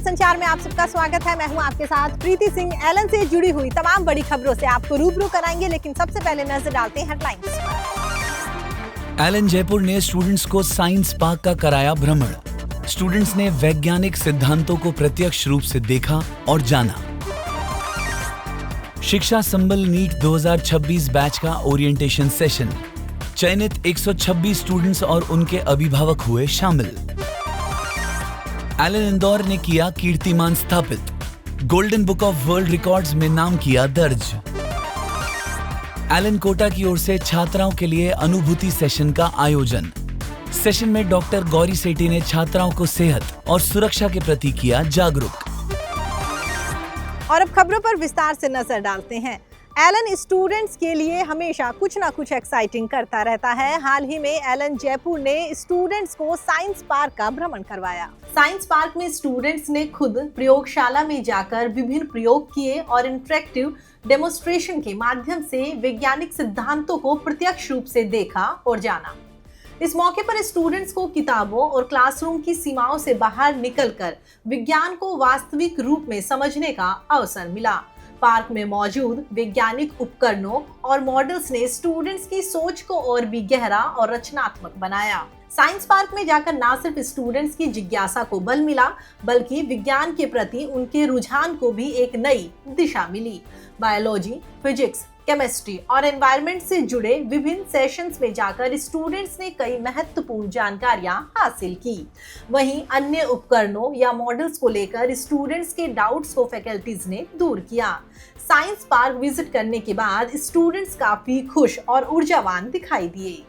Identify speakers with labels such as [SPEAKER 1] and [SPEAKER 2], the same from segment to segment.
[SPEAKER 1] संचार में आप सबका स्वागत है। मैं हूं आपके साथ प्रीति सिंह। एलन से जुड़ी हुई तमाम बड़ी खबरों से आपको रूबरू कराएंगे, लेकिन सबसे पहले नजर डालते हैं हेडलाइंस पर।
[SPEAKER 2] एलन जयपुर ने स्टूडेंट्स को साइंस पार्क का कराया भ्रमण। स्टूडेंट्स ने वैज्ञानिक सिद्धांतों को प्रत्यक्ष रूप से देखा और जाना। शिक्षा संबल नीट 2026 बैच का ओरिएंटेशन सेशन। चयनित 126 स्टूडेंट्स और उनके अभिभावक हुए शामिल। एलन इंदौर ने किया कीर्तिमान स्थापित। Golden book of world records में नाम किया दर्ज। एलन कोटा की ओर से छात्राओं के लिए अनुभूति सेशन का आयोजन। सेशन में डॉक्टर गौरी सेठी ने छात्राओं को सेहत और सुरक्षा के प्रति किया जागरूक।
[SPEAKER 1] और अब खबरों पर विस्तार से नजर डालते हैं। एलन स्टूडेंट्स के लिए हमेशा कुछ ना कुछ एक्साइटिंग करता रहता है। हाल ही में एलन जयपुर ने स्टूडेंट्स को साइंस पार्क का भ्रमण करवाया। साइंस पार्क में स्टूडेंट्स ने खुद प्रयोगशाला में जाकर विभिन्न प्रयोग किए और इंटरेक्टिव डेमोन्स्ट्रेशन के माध्यम से वैज्ञानिक सिद्धांतों को प्रत्यक्ष रूप से देखा और जाना। इस मौके पर स्टूडेंट्स को किताबों और क्लासरूम की सीमाओं से बाहर निकलकर विज्ञान को वास्तविक रूप में समझने का अवसर मिला। पार्क में मौजूद वैज्ञानिक उपकरणों और मॉडल्स ने स्टूडेंट्स की सोच को और भी गहरा और रचनात्मक बनाया। साइंस पार्क में जाकर न सिर्फ स्टूडेंट्स की जिज्ञासा को बल मिला, बल्कि विज्ञान के प्रति उनके रुझान को भी एक नई दिशा मिली। बायोलॉजी, फिजिक्स, केमिस्ट्री और एनवायरनमेंट से जुड़े विभिन्न सेशंस में जाकर स्टूडेंट्स ने कई महत्वपूर्ण जानकारियां हासिल की। वहीं अन्य उपकरणों या मॉडल्स को लेकर स्टूडेंट्स के डाउट्स को फैकल्टीज ने दूर किया। साइंस पार्क विजिट करने के बाद स्टूडेंट्स काफी खुश और ऊर्जावान दिखाई दिए।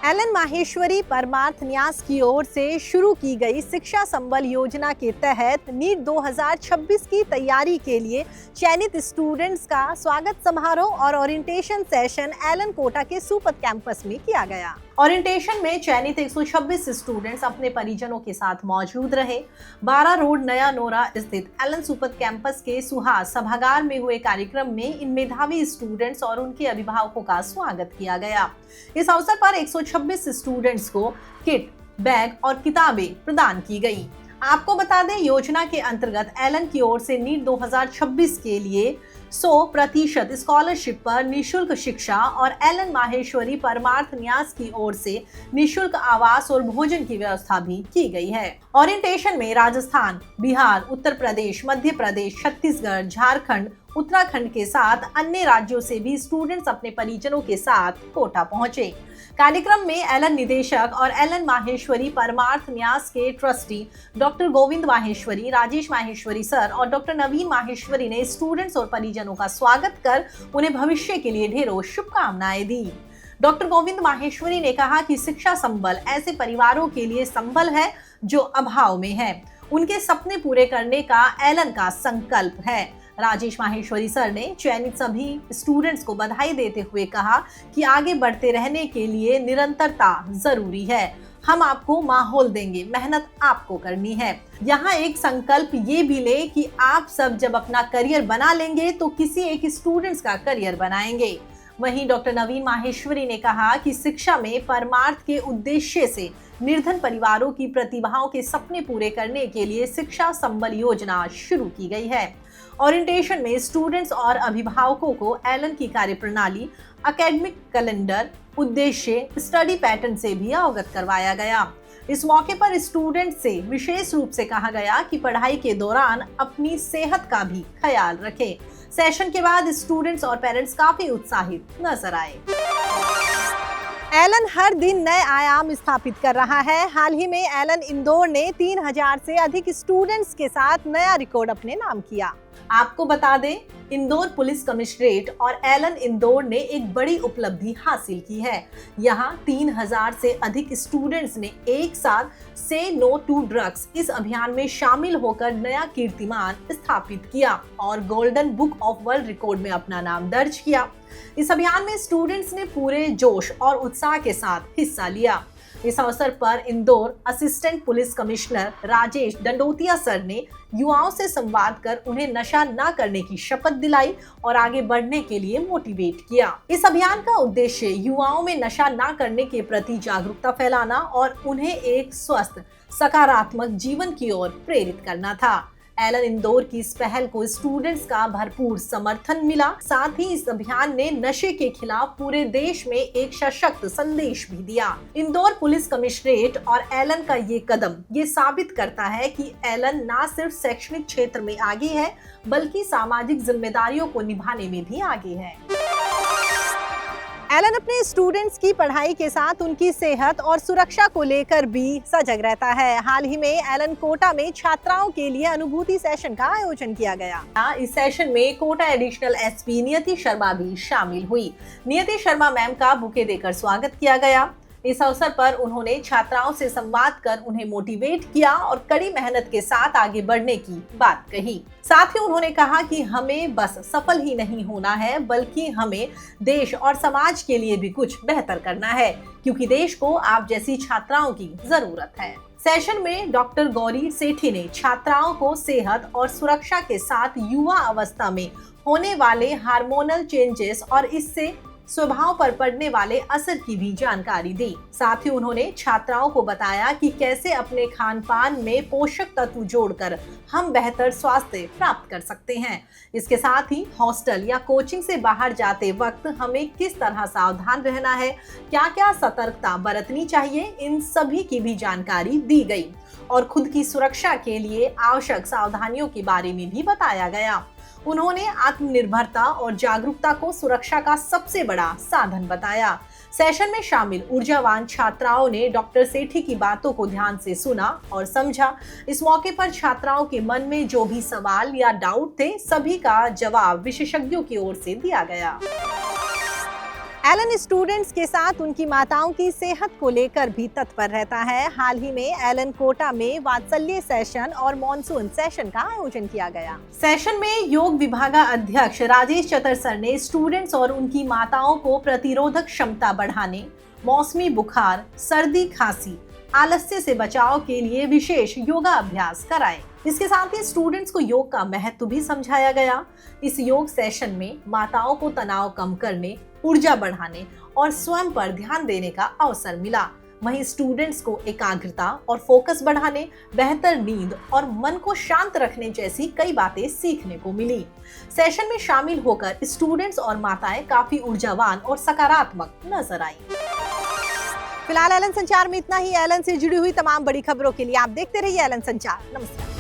[SPEAKER 1] एलन माहेश्वरी परमार्थ न्यास की ओर से शुरू की गई शिक्षा संबल योजना के तहत नीट 2026 की तैयारी के लिए चयनित स्टूडेंट्स का स्वागत समारोह और ओरिएंटेशन सेशन एलन कोटा के सुपथ कैंपस में किया गया। ओरिएंटेशन में चयनित 126 स्टूडेंट्स अपने परिजनों के साथ मौजूद रहे। 12 रोड नया नोरा स्थित एलन सुपथ कैंपस के सुहास सभागार में हुए कार्यक्रम में इन मेधावी स्टूडेंट्स और उनके अभिभावकों का स्वागत किया गया। इस अवसर पर 126 स्टूडेंट्स को किट, बैग और किताबें प्रदान की गई। आपको बता दें, योजना के अंतर्गत एलन की ओर से नीट 2026 के लिए 100% स्कॉलरशिप पर निशुल्क शिक्षा और एलन माहेश्वरी परमार्थ न्यास की ओर से निशुल्क आवास और भोजन की व्यवस्था भी की गई है। ओरिएंटेशन में राजस्थान, बिहार, उत्तर प्रदेश, मध्य प्रदेश, छत्तीसगढ़, झारखंड, उत्तराखंड के साथ अन्य राज्यों से भी स्टूडेंट्स अपने परिजनों के साथ कोटा पहुंचे। कार्यक्रम में एलन निदेशक और एलन माहेश्वरी परमार्थ न्यास के trustee doctor Govind Maheshwari, Rajesh Maheshwari sir और डॉक्टर नवीन माहेश्वरी ने स्टूडेंट्स और परिजनों का स्वागत कर उन्हें भविष्य के लिए ढेरों शुभकामनाएं दी। डॉक्टर गोविंद माहेश्वरी ने कहा कि शिक्षा संबल ऐसे परिवारों के लिए संबल है जो अभाव में है। उनके सपने पूरे करने का एलन का संकल्प है। राजेश माहेश्वरी सर ने चयनित सभी स्टूडेंट्स को बधाई देते हुए कहा कि आगे बढ़ते रहने के लिए निरंतरता जरूरी है। हम आपको माहौल देंगे, मेहनत आपको करनी है। यहाँ एक संकल्प ये भी ले कि आप सब जब अपना करियर बना लेंगे तो किसी एक स्टूडेंट्स का करियर बनाएंगे। वहीं डॉक्टर नवीन माहेश्वरी ने कहा कि शिक्षा में परमार्थ के उद्देश्य से निर्धन परिवारों की प्रतिभाओं के सपने पूरे करने के लिए शिक्षा संबल योजना शुरू की गई है। ओरिएंटेशन में स्टूडेंट्स और अभिभावकों को एलन की कार्यप्रणाली, एकेडमिक कैलेंडर, उद्देश्य, स्टडी पैटर्न से भी अवगत करवाया गया। इस मौके पर स्टूडेंट्स से विशेष रूप से कहा गया कि पढ़ाई के दौरान अपनी सेहत का भी ख्याल रखें। सेशन के बाद स्टूडेंट्स और पेरेंट्स काफी उत्साहित नजर आए। एलन हर दिन नए आयाम स्थापित कर रहा है। हाल ही में एलन इंदौर ने 3000 से अधिक स्टूडेंट्स के साथ नया रिकॉर्ड अपने नाम किया। आपको बता दें, इंदौर पुलिस कमिश्नरेट और एलन इंदौर ने एक बड़ी उपलब्धि हासिल की है। यहाँ 3000 से अधिक स्टूडेंट्स ने एक साथ से नो टू ड्रग्स इस अभियान में शामिल होकर नया कीर्तिमान स्थापित किया और golden book of world record में अपना नाम दर्ज किया। इस अभियान में स्टूडेंट्स ने पूरे जोश और उत्साह के साथ हिस्सा लिया। इस अवसर पर Indore assistant police commissioner Rajesh Dandotiya sir ने युवाओं से संवाद कर उन्हें नशा न करने की शपथ दिलाई और आगे बढ़ने के लिए मोटिवेट किया। इस अभियान का उद्देश्य युवाओं में नशा न करने के प्रति जागरूकता फैलाना और उन्हें एक स्वस्थ, सकारात्मक जीवन की ओर प्रेरित करना था। एलन इंदौर की इस पहल को स्टूडेंट्स का भरपूर समर्थन मिला। साथ ही इस अभियान ने नशे के खिलाफ पूरे देश में एक सशक्त संदेश भी दिया। इंदौर पुलिस कमिश्नरेट और एलन का ये कदम ये साबित करता है कि एलन न सिर्फ शैक्षणिक क्षेत्र में आगे है, बल्कि सामाजिक जिम्मेदारियों को निभाने में भी आगे है। एलन अपने स्टूडेंट्स की पढ़ाई के साथ उनकी सेहत और सुरक्षा को लेकर भी सजग रहता है। हाल ही में एलन कोटा में छात्राओं के लिए अनुभूति सेशन का आयोजन किया गया। इस सेशन में कोटा एडिशनल एसपी नियति शर्मा भी शामिल हुई। नियति शर्मा मैम का बुके देकर स्वागत किया गया। इस अवसर पर उन्होंने छात्राओं से संवाद कर उन्हें मोटिवेट किया और कड़ी मेहनत के साथ आगे बढ़ने की बात कही। साथ ही उन्होंने कहा कि हमें बस सफल ही नहीं होना है, बल्कि हमें देश और समाज के लिए भी कुछ बेहतर करना है, क्योंकि देश को आप जैसी छात्राओं की जरूरत है। सेशन में डॉक्टर गौरी सेठी ने छात्राओं को सेहत और सुरक्षा के साथ युवा अवस्था में होने वाले हार्मोनल चेंजेस और इससे स्वभाव पर पड़ने वाले असर की भी जानकारी दी। साथ ही उन्होंने छात्राओं को बताया कि कैसे अपने खान पान में पोषक तत्व जोड़कर हम बेहतर स्वास्थ्य प्राप्त कर सकते हैं। इसके साथ ही हॉस्टल या कोचिंग से बाहर जाते वक्त हमें किस तरह सावधान रहना है, क्या क्या सतर्कता बरतनी चाहिए, इन सभी की भी जानकारी दी गई और खुद की सुरक्षा के लिए आवश्यक सावधानियों के बारे में भी बताया गया। उन्होंने आत्मनिर्भरता और जागरूकता को सुरक्षा का सबसे बड़ा साधन बताया। सेशन में शामिल ऊर्जावान छात्राओं ने डॉक्टर सेठी की बातों को ध्यान से सुना और समझा। इस मौके पर छात्राओं के मन में जो भी सवाल या डाउट थे, सभी का जवाब विशेषज्ञों की ओर से दिया गया। एलन स्टूडेंट्स के साथ उनकी माताओं की सेहत को लेकर भी तत्पर रहता है। हाल ही में एलन कोटा में वात्सल्य सेशन और मॉनसून सेशन का आयोजन किया गया। सेशन में योग विभागाध्यक्ष राजेश चतरसर ने स्टूडेंट्स और उनकी माताओं को प्रतिरोधक क्षमता बढ़ाने, मौसमी बुखार, सर्दी खांसी, आलस्य से बचाव के लिए विशेष योगा अभ्यास कराए। इसके साथ ही स्टूडेंट्स को योग का महत्व भी समझाया गया। इस योग सेशन में माताओं को तनाव कम करने, ऊर्जा बढ़ाने और स्वयं पर ध्यान देने का अवसर मिला। वहीं स्टूडेंट्स को एकाग्रता और फोकस बढ़ाने, बेहतर नींद और मन को शांत रखने जैसी कई बातें सीखने को मिली। सेशन में शामिल होकर स्टूडेंट्स और माताएं काफी ऊर्जावान और सकारात्मक नजर आई। फिलहाल एलन संचार में इतना ही। एलन से जुड़ी हुई तमाम बड़ी खबरों के लिए आप देखते रहिए एलन संचार। नमस्कार।